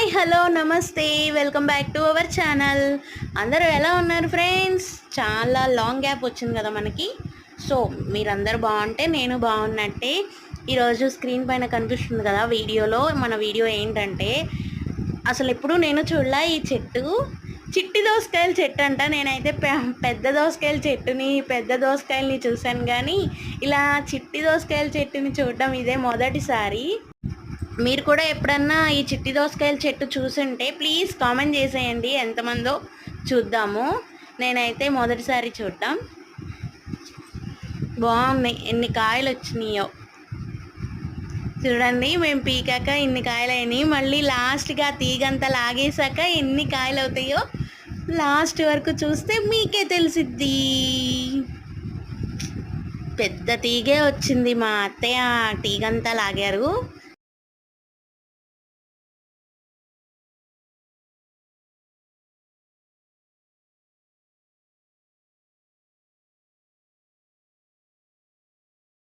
Hi hello నమస్తే welcome back to our channel. అందరూ ఎలా ఉన్నారు ఫ్రెండ్స్? చాలా లాంగ్ గ్యాప్ వచ్చింది కదా మనకి. సో మీరందరూ బాగుంటే నేను బాగున్నట్టే. ఈరోజు స్క్రీన్ పైన కనిపిస్తుంది కదా వీడియోలో, మన వీడియో ఏంటంటే అసలు ఎప్పుడు నేను చూడలా ఈ చెట్టు. చిట్టి దోసకాయల చెట్టు అంట. నేనైతే పెద్ద దోసకాయల చెట్టుని, పెద్ద దోసకాయలని చూశాను, కానీ ఇలా చిట్టి దోసకాయల చెట్టుని చూడడం ఇదే మొదటిసారి. మీరు కూడా ఎప్పుడన్నా ఈ చిట్టి దోసకాయల చెట్టు చూసుంటే ప్లీజ్ కామెంట్ చేసేయండి, ఎంతమందో చూద్దాము. నేనైతే మొదటిసారి చూద్దాం. బాగున్నాయి, ఎన్ని కాయలు వచ్చినాయో చూడండి. మేము పీకాక ఇన్ని కాయలు అయినాయి, మళ్ళీ లాస్ట్గా తీగంతా లాగేశాక ఎన్ని కాయలు అవుతాయో లాస్ట్ వరకు చూస్తే మీకే తెలిసిద్ది. పెద్ద తీగే వచ్చింది, మా అత్తయ్య తీగంతా లాగారు.